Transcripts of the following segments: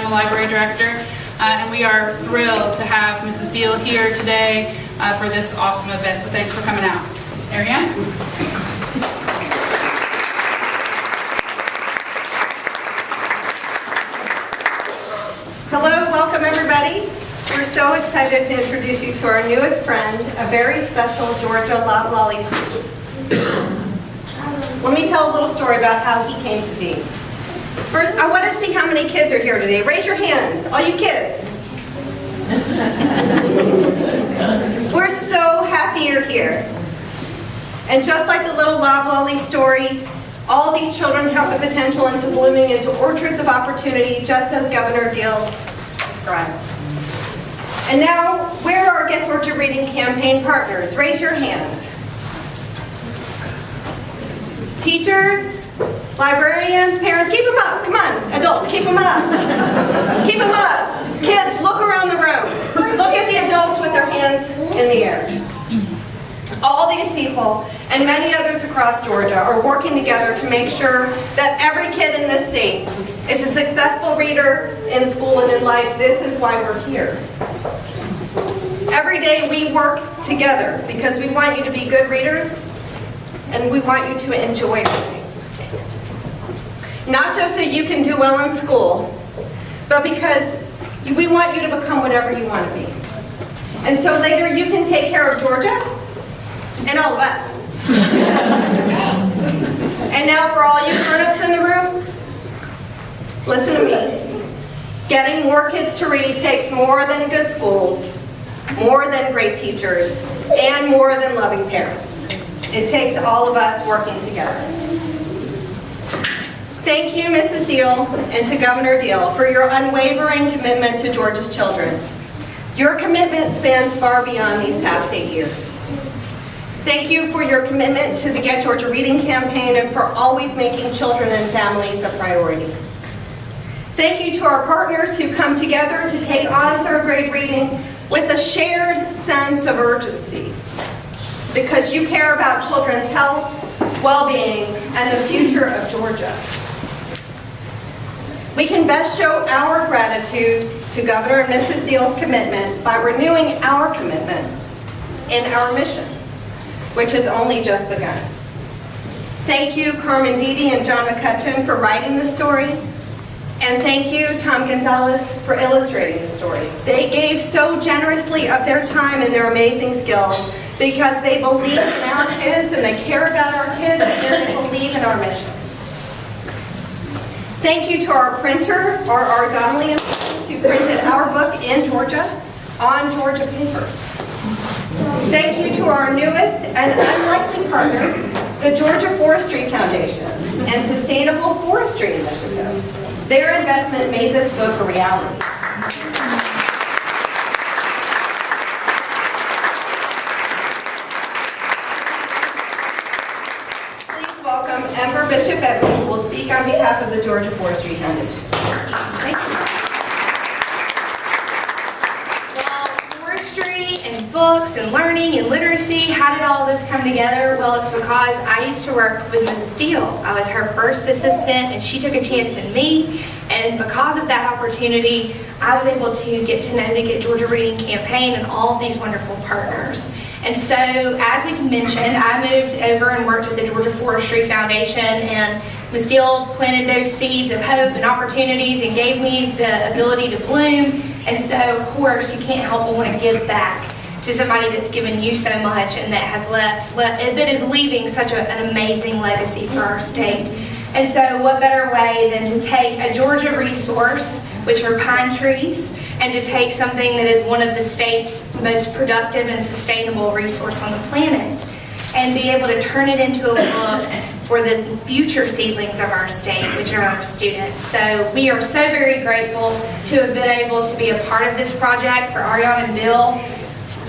the library director, and we are thrilled to have Mrs. Deal here today for this awesome event. So thanks for coming out. Ariane? Hello, welcome everybody. We're so excited to introduce you to our newest friend, a very special Georgia Loblolly. Let me tell a little story about how he came to be. First, I want to see how many kids are here today. Raise your hands, all you kids. We're so happy you're here. And just like the little Loblolly story, all these children have the potential into blooming into orchards of opportunity, just as Governor Deal described. And now, where are our Get Georgia Reading campaign partners? Raise your hands. Teachers, librarians, parents, keep them up. Come on, adults, keep them up. Keep them up. Kids, look around the room. Look at the adults with their hands in the air. All these people and many others across Georgia are working together to make sure that every kid in this state is a successful reader in school and in life. This is why we're here. Every day we work together because we want you to be good readers and we want you to enjoy reading. Not just so you can do well in school, but because we want you to become whatever you want to be. And so later you can take care of Georgia and all of us. And now for all you grown-ups in the room, listen to me. Getting more kids to read takes more than good schools, more than great teachers, and more than loving parents. It takes all of us working together. Thank you, Mrs. Deal, and to Governor Deal for your unwavering commitment to Georgia's children. Your commitment spans far beyond these past 8 years. Thank you for your commitment to the Get Georgia Reading campaign and for always making children and families a priority. Thank you to our partners who come together to take on third grade reading with a shared sense of urgency, because you care about children's health, well-being, and the future of Georgia. We can best show our gratitude to Governor and Mrs. Deal's commitment by renewing our commitment in our mission, which has only just begun. Thank you, Carmen Agra Deedy and John McCutcheon, for writing the story. And thank you, Thomas Gonzalez, for illustrating the story. They gave so generously of their time and their amazing skills because they believe in our kids and they care about our kids and they believe in our mission. Thank you to our printer, RR Donnelley and Sons, who printed our book in Georgia on Georgia paper. Thank you to our newest and unlikely partners, the Georgia Forestry Foundation and Sustainable Forestry Initiative. Their investment made this book a reality. Please welcome Ember Bishop Edmond, who will speak on behalf of the Georgia Forestry Foundation. Thank you. Well, forestry and books and learning and literacy, how did all this come together? Well, it's because I used to work with Mrs. Deal. I was her first assistant and she took a chance in me, and because of that opportunity, I was able to get to know the Get Georgia Reading campaign and all of these wonderful partners. And so, as we mentioned, I moved over and worked at the Georgia Forestry Foundation, and Ms. Deal planted those seeds of hope and opportunities and gave me the ability to bloom. And so, of course, you can't help but want to give back to somebody that's given you so much and that has that is leaving such an amazing legacy for our state. And so, what better way than to take a Georgia resource, which are pine trees, and to take something that is one of the state's most productive and sustainable resource on the planet and be able to turn it into a book for the future seedlings of our state, which are our students. So we are so very grateful to have been able to be a part of this project, for Ariane and Bill,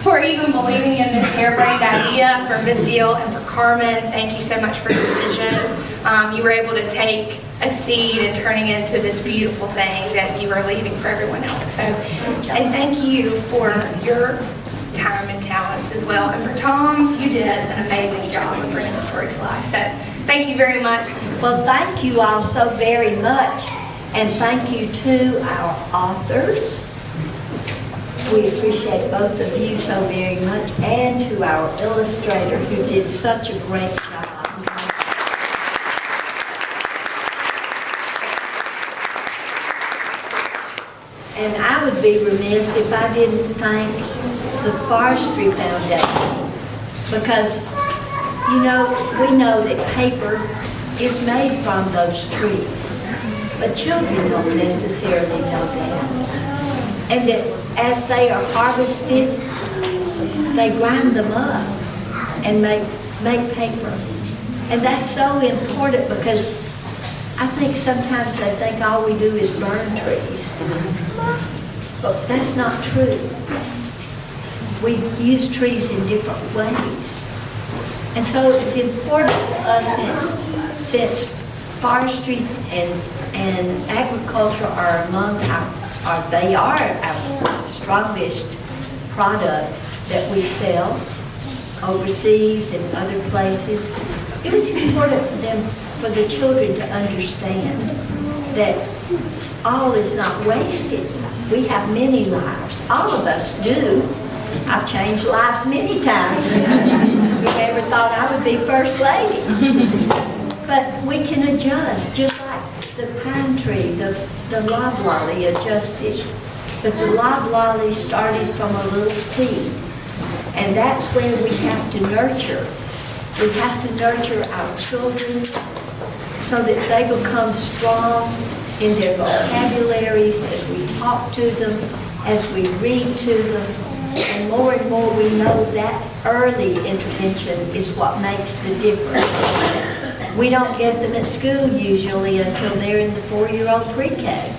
for even believing in this harebrained idea, for Ms. Deal and for Carmen. Thank you so much for your vision. You were able to take a seed and turning it into this beautiful thing that you are leaving for everyone else. So, and thank you for your time and talents as well. And for Tom, you did an amazing job of bringing the story to life. So thank you very much. Well, thank you all so very much. And thank you to our authors. We appreciate both of you so very much, and to our illustrator who did such a great job. And I would be remiss if I didn't thank the Forestry Foundation, because, you know, we know that paper is made from those trees, but children don't necessarily know that. And that as they are harvested, they grind them up and make paper. And that's so important, because I think sometimes they think all we do is burn trees. But that's not true. We use trees in different ways. And so it's important to us, since forestry and agriculture are among they are our strongest product that we sell overseas and other places. It was important for the children to understand that all is not wasted. We have many lives. All of us do. I've changed lives many times. Who ever thought I would be First Lady? But we can adjust, just like the pine tree, the loblolly adjusted. But the loblolly started from a little seed. And that's where we have to nurture. We have to nurture our children so that they become strong in their vocabularies as we talk to them, as we read to them. And more we know that early intervention is what makes the difference. We don't get them at school usually until they're in the 4-year-old pre-K.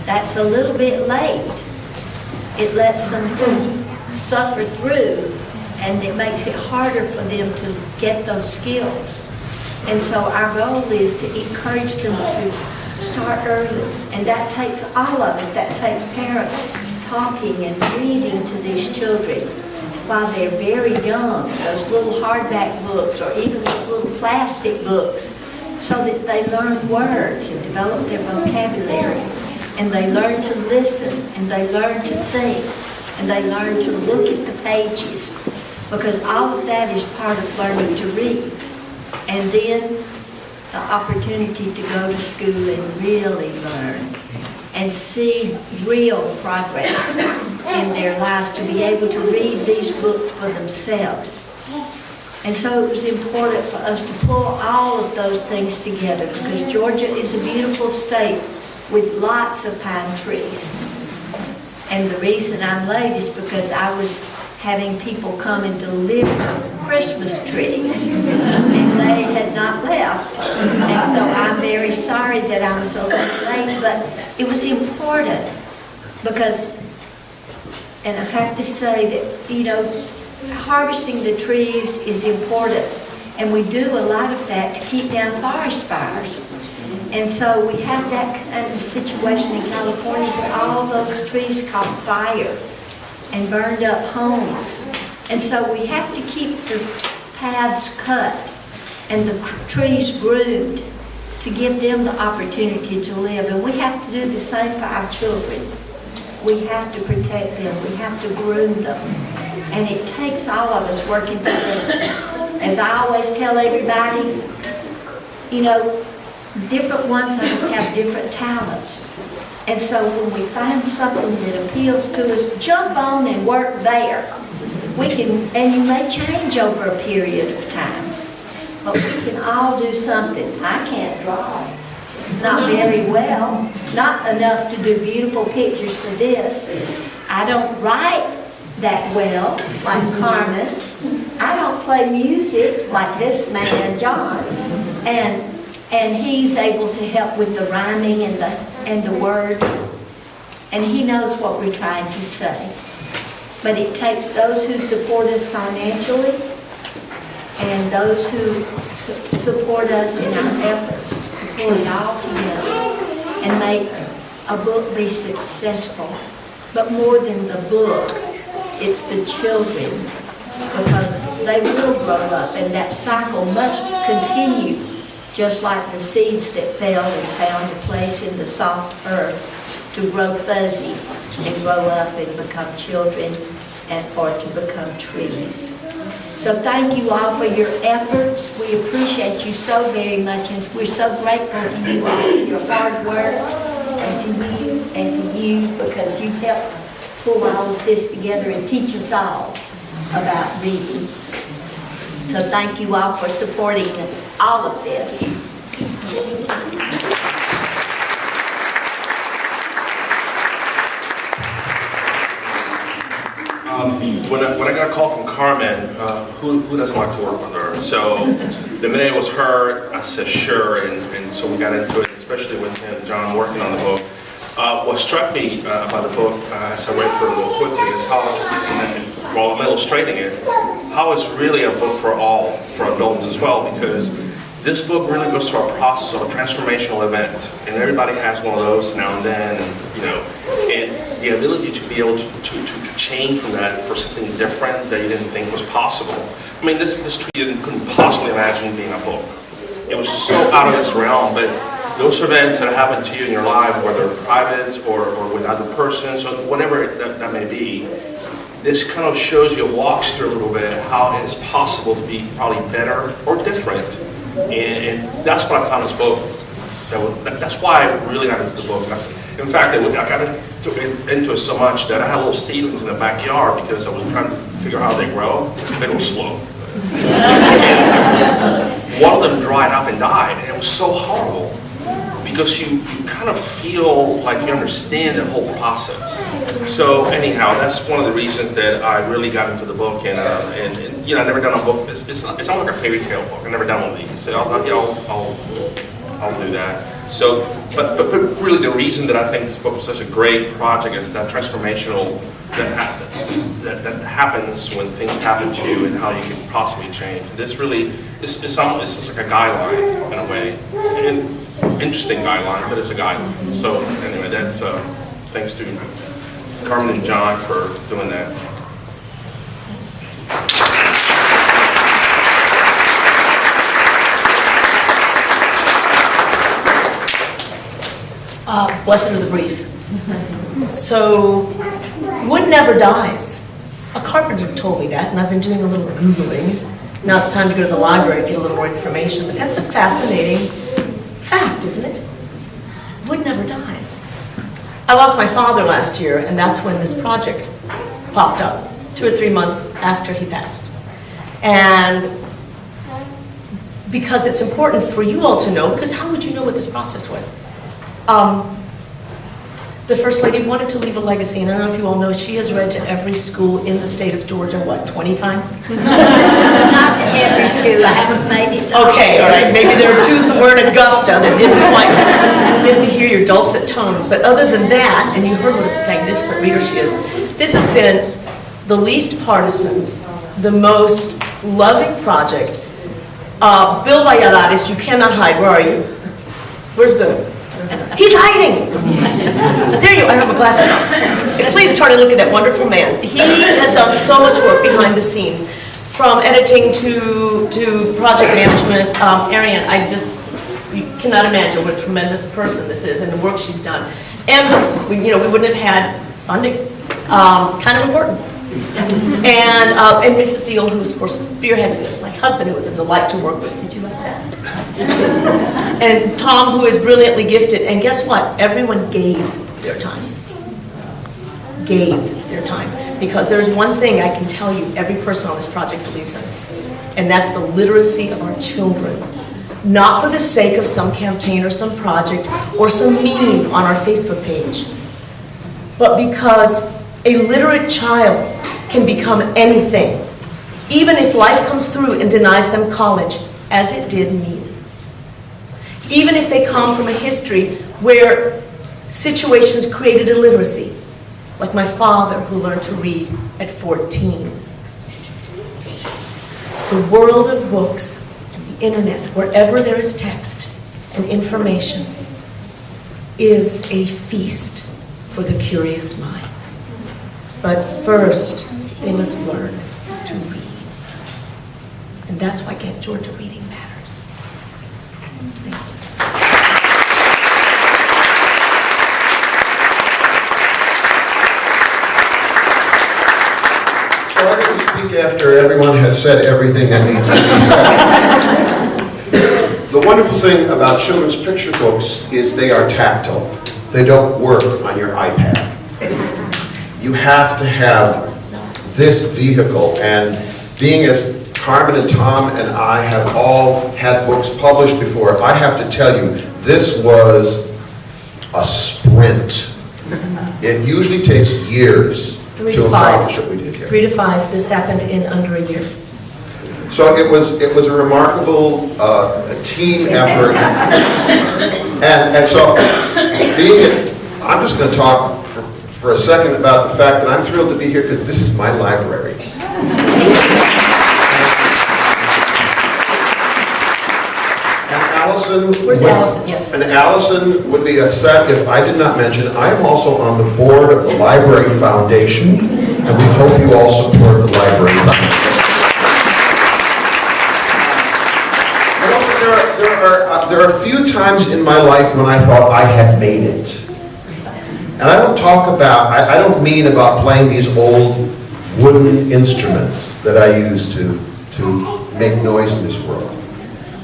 That's a little bit late. It lets them suffer through, and it makes it harder for them to get those skills. And so our goal is to encourage them to start early. And that takes all of us. That takes parents talking and reading to these children while they're very young, those little hardback books or even those little plastic books, so that they learn words and develop their vocabulary. And they learn to listen, and they learn to think, and they learn to look at the pages, because all of that is part of learning to read. And then the opportunity to go to school and really learn and see real progress in their lives, to be able to read these books for themselves. And so it was important for us to pull all of those things together, because Georgia is a beautiful state with lots of pine trees. And the reason I'm late is because I was having people come and deliver Christmas trees, and they had not left. And so I'm very sorry that I was a little late, but it was important because, and I have to say that, you know, harvesting the trees is important, and we do a lot of that to keep down forest fires. And so we have that kind of situation in California where all those trees caught fire and burned up homes. And so we have to keep the paths cut and the trees groomed to give them the opportunity to live. And we have to do the same for our children. We have to protect them. We have to groom them. And it takes all of us working together. As I always tell everybody, you know, different ones of us have different talents. And so when we find something that appeals to us, jump on and work there. We can, and you may change over a period of time, but we can all do something. I can't draw, not very well, not enough to do beautiful pictures for this. I don't write that well, like Carmen. I don't play music like this man, John. And he's able to help with the rhyming and the words. And he knows what we're trying to say. But it takes those who support us financially and those who support us in our efforts to pull it all together and make a book be successful. But more than the book, it's the children, because they will grow up, and that cycle must continue. just like the seeds that fell and found a place in the soft earth to grow fuzzy and grow up and become children or to become trees. So thank you all for your efforts. We appreciate you so very much, and we're so grateful to you all for your hard work, and to you because you've helped pull all of this together and teach us all about reading. So thank you all for supporting all of this. When I got a call from Carmen, who doesn't like to work with her? So the minute it was her, I said sure, and so we got into it, especially with John working on the book. What struck me about the book, as I read through it real quickly, is how, while I'm illustrating it, how it's really a book for adults as well, because this book really goes through a process of a transformational event, and everybody has one of those now and then, and the ability to be able to change from that for something different that you didn't think was possible. I mean, this tree couldn't possibly imagine being a book. It was so out of this realm, but those events that happen to you in your life, whether private or with other persons, or whatever that may be, this kind of shows you, walks through a little bit how it's possible to be probably better or different. And that's what I found in this book. That's why I really got into the book. In fact, I got into it so much that I had little seedlings in the backyard because I was trying to figure out how they grow. They were slow. One of them dried up and died, and it was so horrible because you kind of feel like you understand the whole process. So anyhow, that's one of the reasons that I really got into the book, and I've never done a book. It's not like a fairy tale book. I've never done one of these. So I'll do that. So, but really the reason that I think this book is such a great project is that transformational that happens when things happen to you and how you can possibly change. This really, it's like a guideline in a way, an interesting guideline, but it's a guideline. So anyway, that's thanks to Carmen and John for doing that. Blessed are the brief. So, wood never dies. A carpenter told me that, and I've been doing a little Googling. Now it's time to go to the library and get a little more information, but that's a fascinating fact, isn't it? Wood never dies. I lost my father last year, and that's when this project popped up, 2 or 3 months after he passed. And because it's important for you all to know, because how would you know what this process was? The First Lady wanted to leave a legacy, and I don't know if you all know, she has read to every school in the state of Georgia, what, 20 times? Not every school, I haven't made it. Okay, all right, maybe there were 2 somewhere in Augusta that didn't quite get to hear your dulcet tones, but other than that, and you heard what a magnificent reader she is, this has been the least partisan, the most loving project. Bill Valladares, you cannot hide, where are you? Where's Bill? He's hiding! There you are, I have a glasses on. And please try to look at that wonderful man. He has done so much work behind the scenes, from editing to project management. Ariane, you cannot imagine what a tremendous person this is and the work she's done. And we wouldn't have had funding. Kind of important. And Mrs. Deal, who of course spearheaded this, my husband, who was a delight to work with. Did you like that? And Tom, who is brilliantly gifted. And guess what? Everyone gave their time. Gave their time. Because there's one thing I can tell you every person on this project believes in. And that's the literacy of our children. Not for the sake of some campaign or some project or some meme on our Facebook page, but because a literate child can become anything, even if life comes through and denies them college, as it did me. Even if they come from a history where situations created illiteracy, like my father, who learned to read at 14. The world of books, the internet, wherever there is text and information, is a feast for the curious mind. But first, they must learn to read. And that's why Get Georgia Reading matters. I'm going to speak after everyone has said everything that needs to be said. The wonderful thing about children's picture books is they are tactile. They don't work on your iPad. You have to have this vehicle, and being as Carmen and Tom and I have all had books published before, I have to tell you, this was a sprint. It usually takes years 3 to to 5. accomplish what we did here. 3 to 5. This happened in under a year. So it was a remarkable team effort, and so I'm just going to talk for a second about the fact that I'm thrilled to be here because this is my library. Where's Allison? Yes. And Allison would be upset if I did not mention, I am also on the board of the Library Foundation, and we hope you all support the Library Foundation. And also there are a few times in my life when I thought I had made it. And I don't talk about, I don't mean about playing these old wooden instruments that I use to make noise in this world.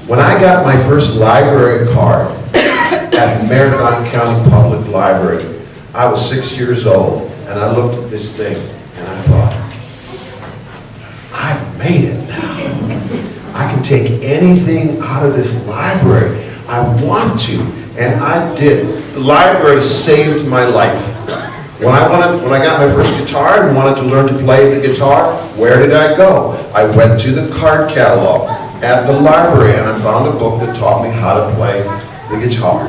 When I got my first library card at the Marathon County Public Library, I was 6 years old, and I looked at this thing, and I thought, I've made it now. I can take anything out of this library I want to, and I did. The library saved my life. When I got my first guitar and wanted to learn to play the guitar, where did I go? I went to the card catalog at the library, and I found a book that taught me how to play the guitar.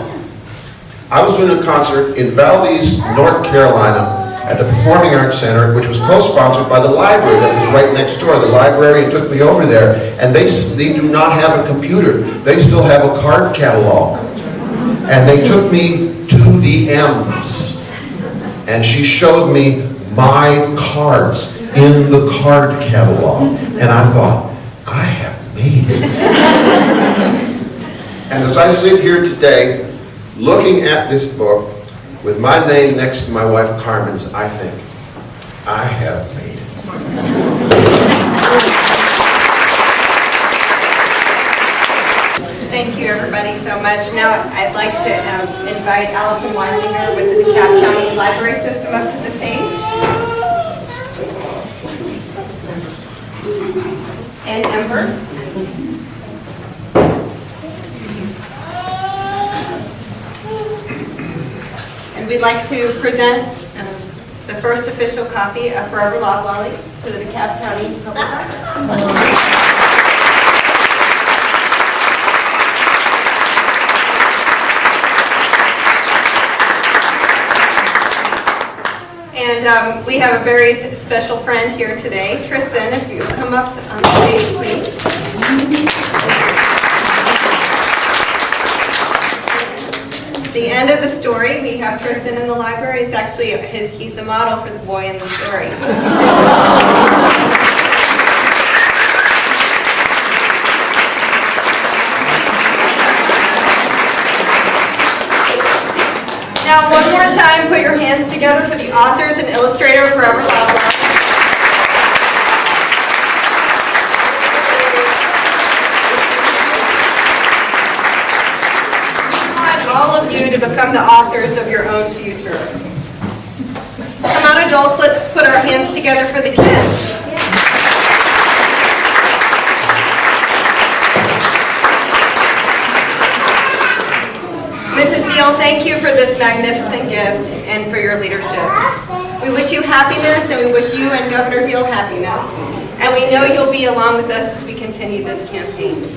I was doing a concert in Valdez, North Carolina, at the Performing Arts Center, which was co-sponsored by the library that was right next door. The librarian took me over there, and they do not have a computer. They still have a card catalog. And they took me to the M's, and she showed me my cards in the card catalog. And I thought, I have made it. And as I sit here today, looking at this book, with my name next to my wife Carmen's, I think, I have made it. Thank you, everybody, so much. Now, I'd like to invite Allison Weisinger with the DeKalb County Library System up to the stage. And Ember. And we'd like to present the first official copy of Forever Loblolly to the DeKalb County Public Library. And we have a very special friend here today, Tristan, if you come up on stage, please. The end of the story, we have Tristan in the library. It's actually he's the model for the boy in the story. Now, one more time, put your hands together for the authors and illustrator of Forever Loblolly. I want all of you to become the authors of your own future. Come on, adults, let's put our hands together for the kids. Mrs. Deal, thank you for this magnificent gift and for your leadership. We wish you happiness, and we wish you and Governor Deal happiness. And we know you'll be along with us as we continue this campaign.